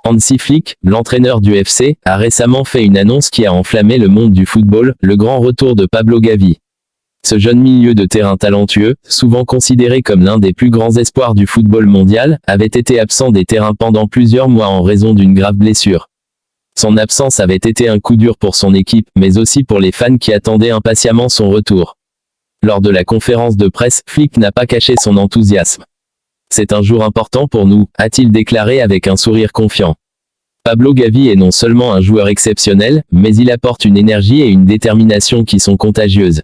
Hansi Flick, l'entraîneur du FC, a récemment fait une annonce qui a enflammé le monde du football, le grand retour de Pablo Gavi. Ce jeune milieu de terrain talentueux, souvent considéré comme l'un des plus grands espoirs du football mondial, avait été absent des terrains pendant plusieurs mois en raison d'une grave blessure. Son absence avait été un coup dur pour son équipe, mais aussi pour les fans qui attendaient impatiemment son retour. Lors de la conférence de presse, Flick n'a pas caché son enthousiasme. C'est un jour important pour nous, a-t-il déclaré avec un sourire confiant. Pablo Gavi est non seulement un joueur exceptionnel, mais il apporte une énergie et une détermination qui sont contagieuses.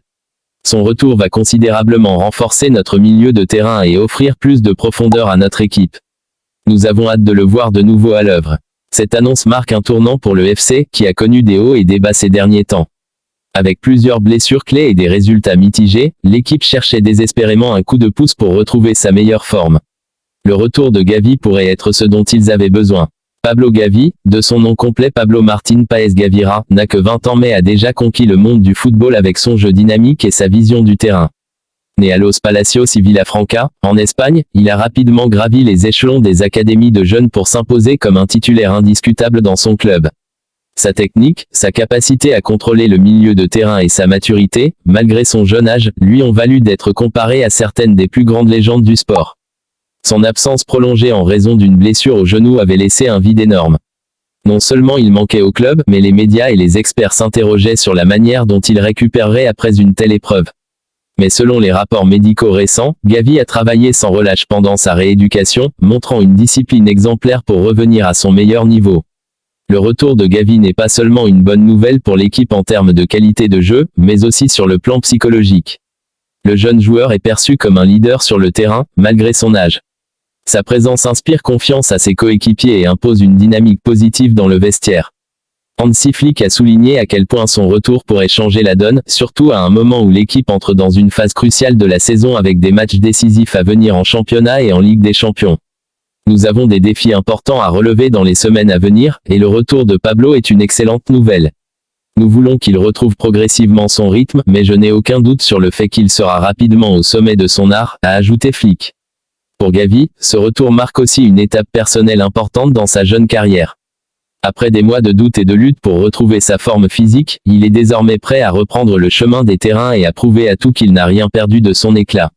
Son retour va considérablement renforcer notre milieu de terrain et offrir plus de profondeur à notre équipe. Nous avons hâte de le voir de nouveau à l'œuvre. Cette annonce marque un tournant pour le FC, qui a connu des hauts et des bas ces derniers temps. Avec plusieurs blessures clés et des résultats mitigés, l'équipe cherchait désespérément un coup de pouce pour retrouver sa meilleure forme. Le retour de Gavi pourrait être ce dont ils avaient besoin. Pablo Gavi, de son nom complet Pablo Martín Páez Gaviria, n'a que 20 ans mais a déjà conquis le monde du football avec son jeu dynamique et sa vision du terrain. Né à Los Palacios y Vilafranca, en Espagne, il a rapidement gravi les échelons des académies de jeunes pour s'imposer comme un titulaire indiscutable dans son club. Sa technique, sa capacité à contrôler le milieu de terrain et sa maturité, malgré son jeune âge, lui ont valu d'être comparé à certaines des plus grandes légendes du sport. Son absence prolongée en raison d'une blessure au genou avait laissé un vide énorme. Non seulement il manquait au club, mais les médias et les experts s'interrogeaient sur la manière dont il récupérerait après une telle épreuve. Mais selon les rapports médicaux récents, Gavi a travaillé sans relâche pendant sa rééducation, montrant une discipline exemplaire pour revenir à son meilleur niveau. Le retour de Gavi n'est pas seulement une bonne nouvelle pour l'équipe en termes de qualité de jeu, mais aussi sur le plan psychologique. Le jeune joueur est perçu comme un leader sur le terrain, malgré son âge. Sa présence inspire confiance à ses coéquipiers et impose une dynamique positive dans le vestiaire. Hansi Flick a souligné à quel point son retour pourrait changer la donne, surtout à un moment où l'équipe entre dans une phase cruciale de la saison avec des matchs décisifs à venir en championnat et en Ligue des Champions. Nous avons des défis importants à relever dans les semaines à venir, et le retour de Pablo est une excellente nouvelle. Nous voulons qu'il retrouve progressivement son rythme, mais je n'ai aucun doute sur le fait qu'il sera rapidement au sommet de son art, a ajouté Flick. Pour Gavi, ce retour marque aussi une étape personnelle importante dans sa jeune carrière. Après des mois de doute et de lutte pour retrouver sa forme physique, il est désormais prêt à reprendre le chemin des terrains et à prouver à tout qu'il n'a rien perdu de son éclat.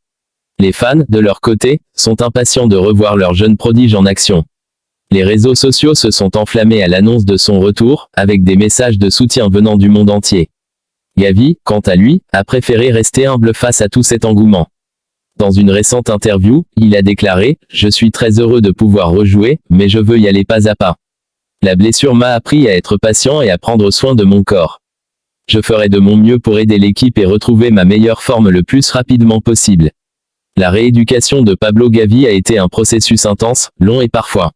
Les fans, de leur côté, sont impatients de revoir leur jeune prodige en action. Les réseaux sociaux se sont enflammés à l'annonce de son retour, avec des messages de soutien venant du monde entier. Gavi, quant à lui, a préféré rester humble face à tout cet engouement. Dans une récente interview, il a déclaré « Je suis très heureux de pouvoir rejouer, mais je veux y aller pas à pas. La blessure m'a appris à être patient et à prendre soin de mon corps. Je ferai de mon mieux pour aider l'équipe et retrouver ma meilleure forme le plus rapidement possible. » La rééducation de Pablo Gavi a été un processus intense, long et parfois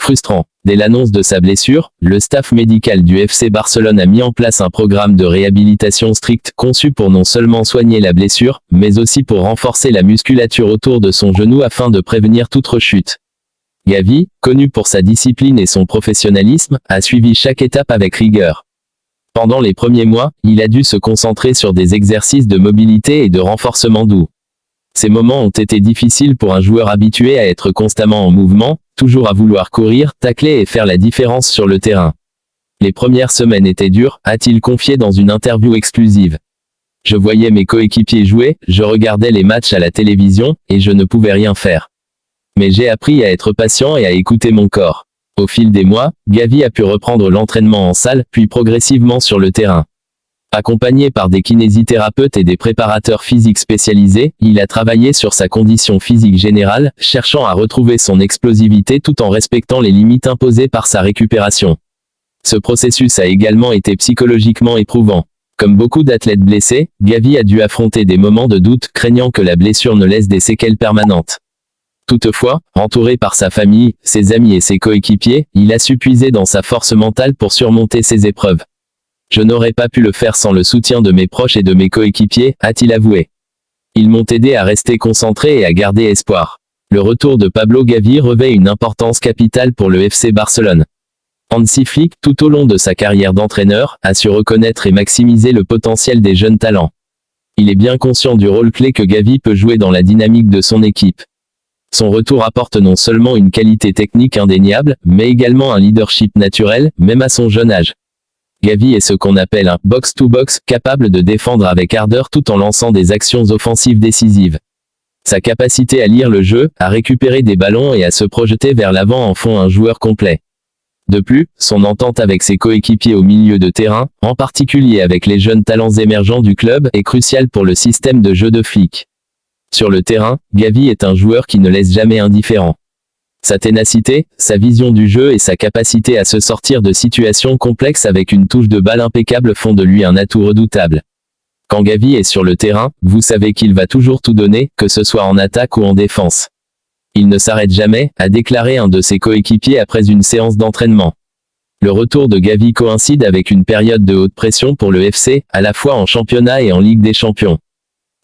frustrant. Dès l'annonce de sa blessure, le staff médical du FC Barcelone a mis en place un programme de réhabilitation strict conçu pour non seulement soigner la blessure, mais aussi pour renforcer la musculature autour de son genou afin de prévenir toute rechute. Gavi, connu pour sa discipline et son professionnalisme, a suivi chaque étape avec rigueur. Pendant les premiers mois, il a dû se concentrer sur des exercices de mobilité et de renforcement doux. Ces moments ont été difficiles pour un joueur habitué à être constamment en mouvement, toujours à vouloir courir, tacler et faire la différence sur le terrain. Les premières semaines étaient dures, a-t-il confié dans une interview exclusive. Je voyais mes coéquipiers jouer, je regardais les matchs à la télévision, et je ne pouvais rien faire. Mais j'ai appris à être patient et à écouter mon corps. Au fil des mois, Gavi a pu reprendre l'entraînement en salle, puis progressivement sur le terrain. Accompagné par des kinésithérapeutes et des préparateurs physiques spécialisés, il a travaillé sur sa condition physique générale, cherchant à retrouver son explosivité tout en respectant les limites imposées par sa récupération. Ce processus a également été psychologiquement éprouvant. Comme beaucoup d'athlètes blessés, Gavi a dû affronter des moments de doute, craignant que la blessure ne laisse des séquelles permanentes. Toutefois, entouré par sa famille, ses amis et ses coéquipiers, il a su puiser dans sa force mentale pour surmonter ces épreuves. Je n'aurais pas pu le faire sans le soutien de mes proches et de mes coéquipiers, a-t-il avoué. Ils m'ont aidé à rester concentré et à garder espoir. Le retour de Pablo Gavi revêt une importance capitale pour le FC Barcelone. Hansi Flick, tout au long de sa carrière d'entraîneur, a su reconnaître et maximiser le potentiel des jeunes talents. Il est bien conscient du rôle clé que Gavi peut jouer dans la dynamique de son équipe. Son retour apporte non seulement une qualité technique indéniable, mais également un leadership naturel, même à son jeune âge. Gavi est ce qu'on appelle un box-to-box, capable de défendre avec ardeur tout en lançant des actions offensives décisives. Sa capacité à lire le jeu, à récupérer des ballons et à se projeter vers l'avant en font un joueur complet. De plus, son entente avec ses coéquipiers au milieu de terrain, en particulier avec les jeunes talents émergents du club, est cruciale pour le système de jeu de Flick. Sur le terrain, Gavi est un joueur qui ne laisse jamais indifférent. Sa ténacité, sa vision du jeu et sa capacité à se sortir de situations complexes avec une touche de balle impeccable font de lui un atout redoutable. Quand Gavi est sur le terrain, vous savez qu'il va toujours tout donner, que ce soit en attaque ou en défense. Il ne s'arrête jamais, a déclaré un de ses coéquipiers après une séance d'entraînement. Le retour de Gavi coïncide avec une période de haute pression pour le FC, à la fois en championnat et en Ligue des Champions.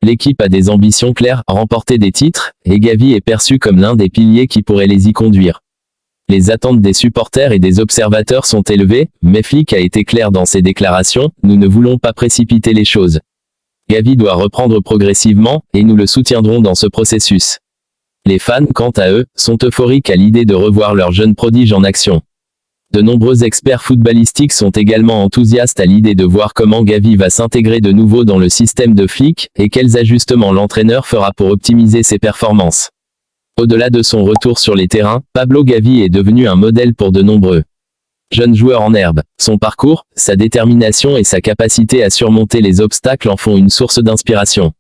L'équipe a des ambitions claires, remporter des titres, et Gavi est perçu comme l'un des piliers qui pourrait les y conduire. Les attentes des supporters et des observateurs sont élevées, mais Flick a été clair dans ses déclarations, nous ne voulons pas précipiter les choses. Gavi doit reprendre progressivement, et nous le soutiendrons dans ce processus. Les fans, quant à eux, sont euphoriques à l'idée de revoir leur jeune prodige en action. De nombreux experts footballistiques sont également enthousiastes à l'idée de voir comment Gavi va s'intégrer de nouveau dans le système de Flick, et quels ajustements l'entraîneur fera pour optimiser ses performances. Au-delà de son retour sur les terrains, Pablo Gavi est devenu un modèle pour de nombreux jeunes joueurs en herbe. Son parcours, sa détermination et sa capacité à surmonter les obstacles en font une source d'inspiration.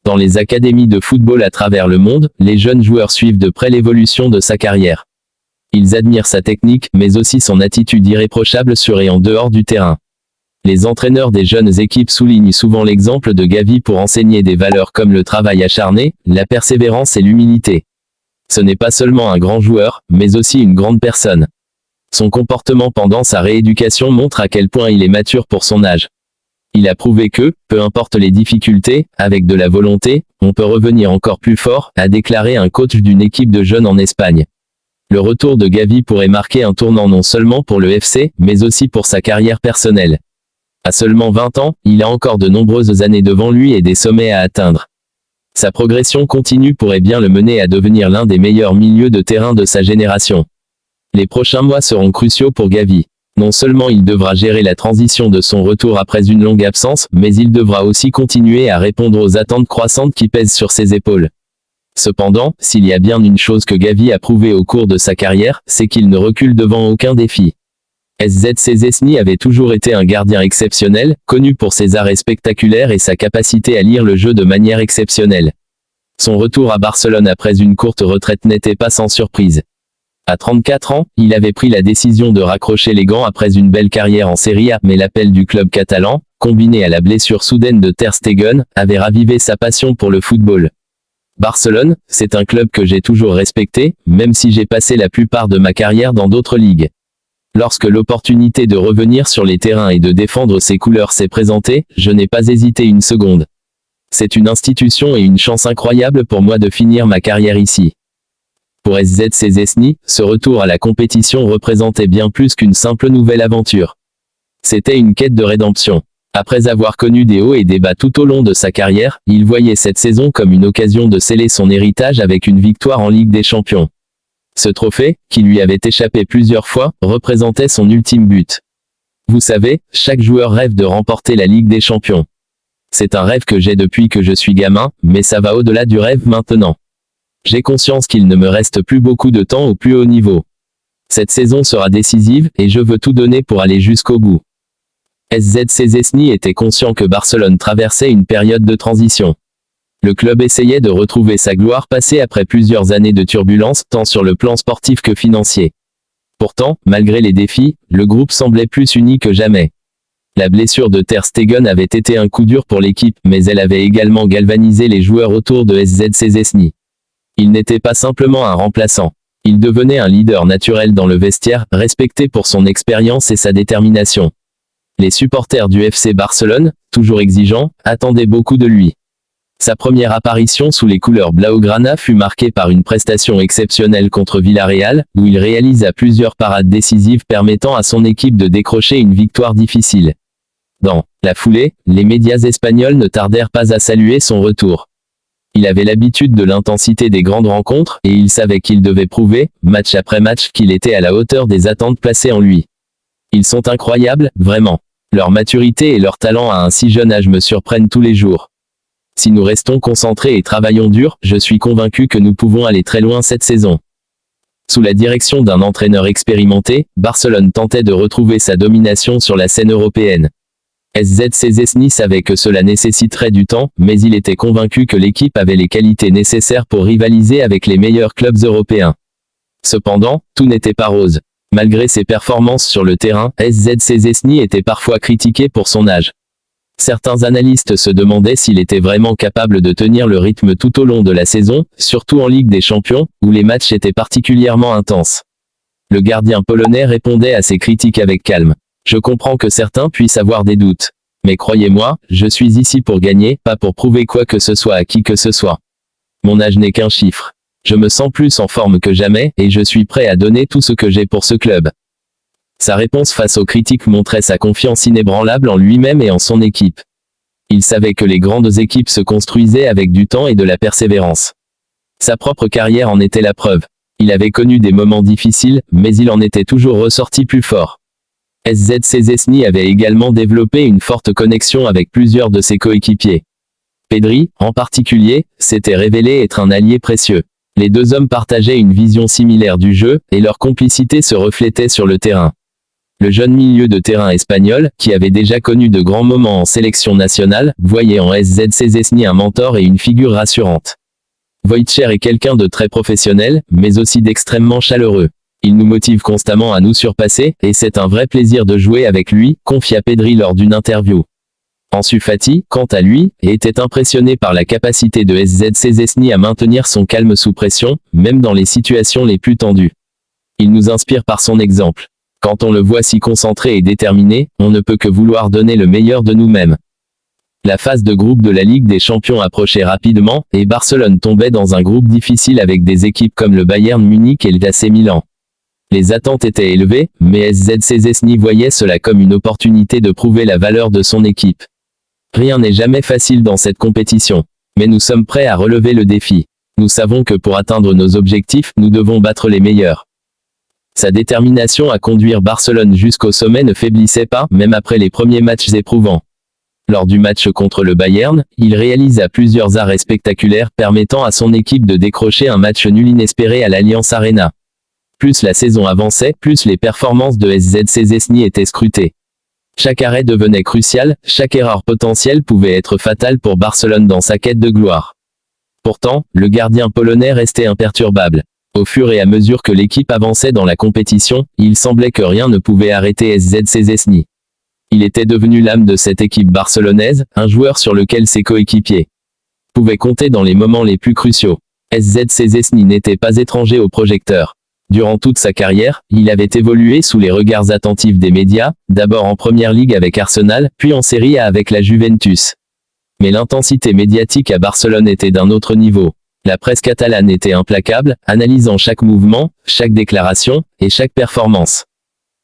Dans les académies de football à travers le monde, les jeunes joueurs suivent de près l'évolution de sa carrière. Ils admirent sa technique, mais aussi son attitude irréprochable sur et en dehors du terrain. Les entraîneurs des jeunes équipes soulignent souvent l'exemple de Gavi pour enseigner des valeurs comme le travail acharné, la persévérance et l'humilité. Ce n'est pas seulement un grand joueur, mais aussi une grande personne. Son comportement pendant sa rééducation montre à quel point il est mature pour son âge. Il a prouvé que, peu importe les difficultés, avec de la volonté, on peut revenir encore plus fort, a déclaré un coach d'une équipe de jeunes en Espagne. Le retour de Gavi pourrait marquer un tournant non seulement pour le FC, mais aussi pour sa carrière personnelle. À seulement 20 ans, il a encore de nombreuses années devant lui et des sommets à atteindre. Sa progression continue pourrait bien le mener à devenir l'un des meilleurs milieux de terrain de sa génération. Les prochains mois seront cruciaux pour Gavi. Non seulement il devra gérer la transition de son retour après une longue absence, mais il devra aussi continuer à répondre aux attentes croissantes qui pèsent sur ses épaules. Cependant, s'il y a bien une chose que Gavi a prouvé au cours de sa carrière, c'est qu'il ne recule devant aucun défi. SZC Szczesny avait toujours été un gardien exceptionnel, connu pour ses arrêts spectaculaires et sa capacité à lire le jeu de manière exceptionnelle. Son retour à Barcelone après une courte retraite n'était pas sans surprise. À 34 ans, il avait pris la décision de raccrocher les gants après une belle carrière en Serie A, mais l'appel du club catalan, combiné à la blessure soudaine de Ter Stegen, avait ravivé sa passion pour le football. Barcelone, c'est un club que j'ai toujours respecté, même si j'ai passé la plupart de ma carrière dans d'autres ligues. Lorsque l'opportunité de revenir sur les terrains et de défendre ses couleurs s'est présentée, je n'ai pas hésité une seconde. C'est une institution et une chance incroyable pour moi de finir ma carrière ici. Pour SZC Szczesny, ce retour à la compétition représentait bien plus qu'une simple nouvelle aventure. C'était une quête de rédemption. Après avoir connu des hauts et des bas tout au long de sa carrière, il voyait cette saison comme une occasion de sceller son héritage avec une victoire en Ligue des Champions. Ce trophée, qui lui avait échappé plusieurs fois, représentait son ultime but. Vous savez, chaque joueur rêve de remporter la Ligue des Champions. C'est un rêve que j'ai depuis que je suis gamin, mais ça va au-delà du rêve maintenant. J'ai conscience qu'il ne me reste plus beaucoup de temps au plus haut niveau. Cette saison sera décisive, et je veux tout donner pour aller jusqu'au bout. SZC Szczesny était conscient que Barcelone traversait une période de transition. Le club essayait de retrouver sa gloire passée après plusieurs années de turbulences, tant sur le plan sportif que financier. Pourtant, malgré les défis, le groupe semblait plus uni que jamais. La blessure de Ter Stegen avait été un coup dur pour l'équipe, mais elle avait également galvanisé les joueurs autour de SZC Szczesny. Il n'était pas simplement un remplaçant. Il devenait un leader naturel dans le vestiaire, respecté pour son expérience et sa détermination. Les supporters du FC Barcelone, toujours exigeants, attendaient beaucoup de lui. Sa première apparition sous les couleurs blaugrana fut marquée par une prestation exceptionnelle contre Villarreal, où il réalisa plusieurs parades décisives permettant à son équipe de décrocher une victoire difficile. Dans la foulée, les médias espagnols ne tardèrent pas à saluer son retour. Il avait l'habitude de l'intensité des grandes rencontres et il savait qu'il devait prouver, match après match, qu'il était à la hauteur des attentes placées en lui. Ils sont incroyables, vraiment. Leur maturité et leur talent à un si jeune âge me surprennent tous les jours. Si nous restons concentrés et travaillons dur, je suis convaincu que nous pouvons aller très loin cette saison. Sous la direction d'un entraîneur expérimenté, Barcelone tentait de retrouver sa domination sur la scène européenne. SZC Szczesny savait que cela nécessiterait du temps, mais il était convaincu que l'équipe avait les qualités nécessaires pour rivaliser avec les meilleurs clubs européens. Cependant, tout n'était pas rose. Malgré ses performances sur le terrain, SZC Szczesny était parfois critiqué pour son âge. Certains analystes se demandaient s'il était vraiment capable de tenir le rythme tout au long de la saison, surtout en Ligue des Champions, où les matchs étaient particulièrement intenses. Le gardien polonais répondait à ces critiques avec calme. Je comprends que certains puissent avoir des doutes. Mais croyez-moi, je suis ici pour gagner, pas pour prouver quoi que ce soit à qui que ce soit. Mon âge n'est qu'un chiffre. Je me sens plus en forme que jamais, et je suis prêt à donner tout ce que j'ai pour ce club. Sa réponse face aux critiques montrait sa confiance inébranlable en lui-même et en son équipe. Il savait que les grandes équipes se construisaient avec du temps et de la persévérance. Sa propre carrière en était la preuve. Il avait connu des moments difficiles, mais il en était toujours ressorti plus fort. SZC Szczesny avait également développé une forte connexion avec plusieurs de ses coéquipiers. Pedri, en particulier, s'était révélé être un allié précieux. Les deux hommes partageaient une vision similaire du jeu, et leur complicité se reflétait sur le terrain. Le jeune milieu de terrain espagnol, qui avait déjà connu de grands moments en sélection nationale, voyait en SZC Szczesny un mentor et une figure rassurante. Wojciech est quelqu'un de très professionnel, mais aussi d'extrêmement chaleureux. Il nous motive constamment à nous surpasser, et c'est un vrai plaisir de jouer avec lui, confia Pedri lors d'une interview. Ansu Fati, quant à lui, était impressionné par la capacité de SZC Szczesny à maintenir son calme sous pression, même dans les situations les plus tendues. Il nous inspire par son exemple. Quand on le voit si concentré et déterminé, on ne peut que vouloir donner le meilleur de nous-mêmes. La phase de groupe de la Ligue des Champions approchait rapidement, et Barcelone tombait dans un groupe difficile avec des équipes comme le Bayern Munich et le AC Milan. Les attentes étaient élevées, mais SZC Szczesny voyait cela comme une opportunité de prouver la valeur de son équipe. Rien n'est jamais facile dans cette compétition. Mais nous sommes prêts à relever le défi. Nous savons que pour atteindre nos objectifs, nous devons battre les meilleurs. Sa détermination à conduire Barcelone jusqu'au sommet ne faiblissait pas, même après les premiers matchs éprouvants. Lors du match contre le Bayern, il réalisa plusieurs arrêts spectaculaires permettant à son équipe de décrocher un match nul inespéré à l'Allianz Arena. Plus la saison avançait, plus les performances de SZC Szczesny étaient scrutées. Chaque arrêt devenait crucial, chaque erreur potentielle pouvait être fatale pour Barcelone dans sa quête de gloire. Pourtant, le gardien polonais restait imperturbable. Au fur et à mesure que l'équipe avançait dans la compétition, il semblait que rien ne pouvait arrêter SZC Szczesny. Il était devenu l'âme de cette équipe barcelonaise, un joueur sur lequel ses coéquipiers pouvaient compter dans les moments les plus cruciaux. SZC Szczesny n'était pas étranger aux projecteurs. Durant toute sa carrière, il avait évolué sous les regards attentifs des médias, d'abord en Première Ligue avec Arsenal, puis en Serie A avec la Juventus. Mais l'intensité médiatique à Barcelone était d'un autre niveau. La presse catalane était implacable, analysant chaque mouvement, chaque déclaration, et chaque performance.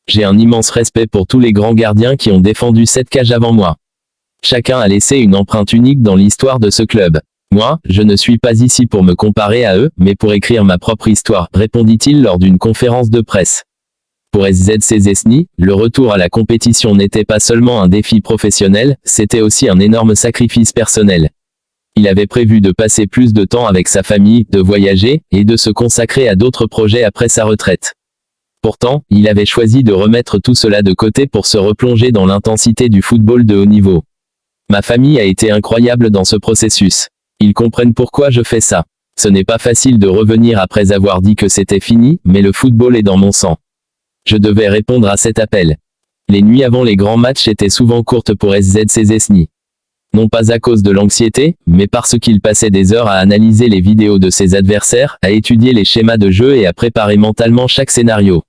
J'ai un immense respect pour tous les grands gardiens qui ont défendu cette cage avant moi. Chacun a laissé une empreinte unique dans l'histoire de ce club. Moi, je ne suis pas ici pour me comparer à eux, mais pour écrire ma propre histoire, répondit-il lors d'une conférence de presse. Pour SZC Szczesny, le retour à la compétition n'était pas seulement un défi professionnel, c'était aussi un énorme sacrifice personnel. Il avait prévu de passer plus de temps avec sa famille, de voyager, et de se consacrer à d'autres projets après sa retraite. Pourtant, il avait choisi de remettre tout cela de côté pour se replonger dans l'intensité du football de haut niveau. Ma famille a été incroyable dans ce processus. Ils comprennent pourquoi je fais ça. Ce n'est pas facile de revenir après avoir dit que c'était fini, mais le football est dans mon sang. Je devais répondre à cet appel. Les nuits avant les grands matchs étaient souvent courtes pour SZC Szczesny. Non pas à cause de l'anxiété, mais parce qu'il passait des heures à analyser les vidéos de ses adversaires, à étudier les schémas de jeu et à préparer mentalement chaque scénario.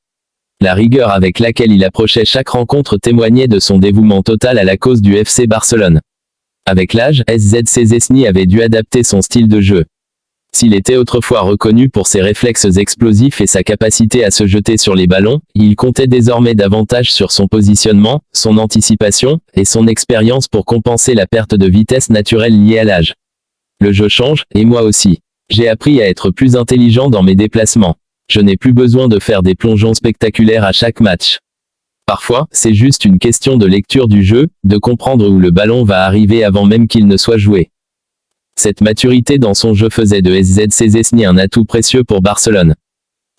La rigueur avec laquelle il approchait chaque rencontre témoignait de son dévouement total à la cause du FC Barcelone. Avec l'âge, SZC Szczesny avait dû adapter son style de jeu. S'il était autrefois reconnu pour ses réflexes explosifs et sa capacité à se jeter sur les ballons, il comptait désormais davantage sur son positionnement, son anticipation, et son expérience pour compenser la perte de vitesse naturelle liée à l'âge. Le jeu change, et moi aussi. J'ai appris à être plus intelligent dans mes déplacements. Je n'ai plus besoin de faire des plongeons spectaculaires à chaque match. Parfois, c'est juste une question de lecture du jeu, de comprendre où le ballon va arriver avant même qu'il ne soit joué. Cette maturité dans son jeu faisait de SZC Szczęsny un atout précieux pour Barcelone.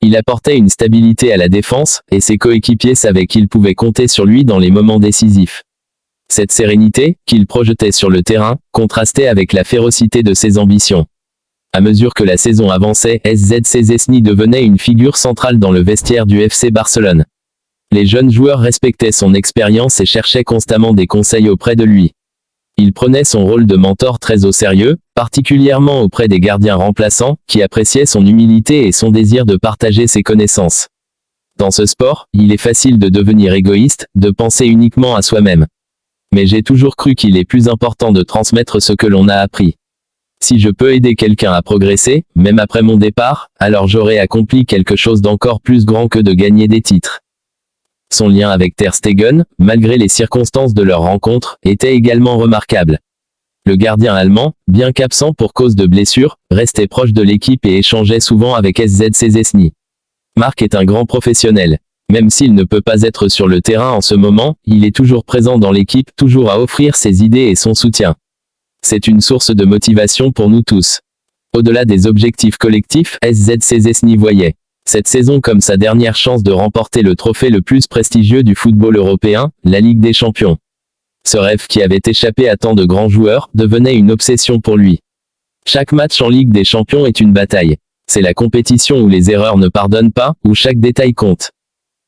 Il apportait une stabilité à la défense, et ses coéquipiers savaient qu'ils pouvaient compter sur lui dans les moments décisifs. Cette sérénité, qu'il projetait sur le terrain, contrastait avec la férocité de ses ambitions. À mesure que la saison avançait, SZC Szczęsny devenait une figure centrale dans le vestiaire du FC Barcelone. Les jeunes joueurs respectaient son expérience et cherchaient constamment des conseils auprès de lui. Il prenait son rôle de mentor très au sérieux, particulièrement auprès des gardiens remplaçants, qui appréciaient son humilité et son désir de partager ses connaissances. Dans ce sport, il est facile de devenir égoïste, de penser uniquement à soi-même. Mais j'ai toujours cru qu'il est plus important de transmettre ce que l'on a appris. Si je peux aider quelqu'un à progresser, même après mon départ, alors j'aurai accompli quelque chose d'encore plus grand que de gagner des titres. Son lien avec Ter Stegen, malgré les circonstances de leur rencontre, était également remarquable. Le gardien allemand, bien qu'absent pour cause de blessure, restait proche de l'équipe et échangeait souvent avec SZC Szczęsny. Marc est un grand professionnel. Même s'il ne peut pas être sur le terrain en ce moment, il est toujours présent dans l'équipe, toujours à offrir ses idées et son soutien. C'est une source de motivation pour nous tous. Au-delà des objectifs collectifs, SZC Szczęsny voyait cette saison comme sa dernière chance de remporter le trophée le plus prestigieux du football européen, la Ligue des Champions. Ce rêve qui avait échappé à tant de grands joueurs, devenait une obsession pour lui. Chaque match en Ligue des Champions est une bataille. C'est la compétition où les erreurs ne pardonnent pas, où chaque détail compte.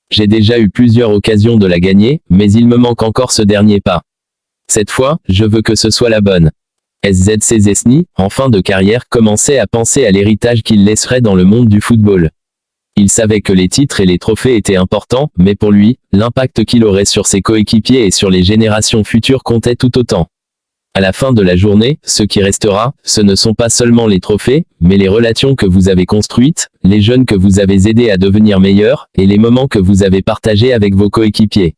J'ai déjà eu plusieurs occasions de la gagner, mais il me manque encore ce dernier pas. Cette fois, je veux que ce soit la bonne. SZC Szczęsny, en fin de carrière, commençait à penser à l'héritage qu'il laisserait dans le monde du football. Il savait que les titres et les trophées étaient importants, mais pour lui, l'impact qu'il aurait sur ses coéquipiers et sur les générations futures comptait tout autant. À la fin de la journée, ce qui restera, ce ne sont pas seulement les trophées, mais les relations que vous avez construites, les jeunes que vous avez aidés à devenir meilleurs, et les moments que vous avez partagés avec vos coéquipiers.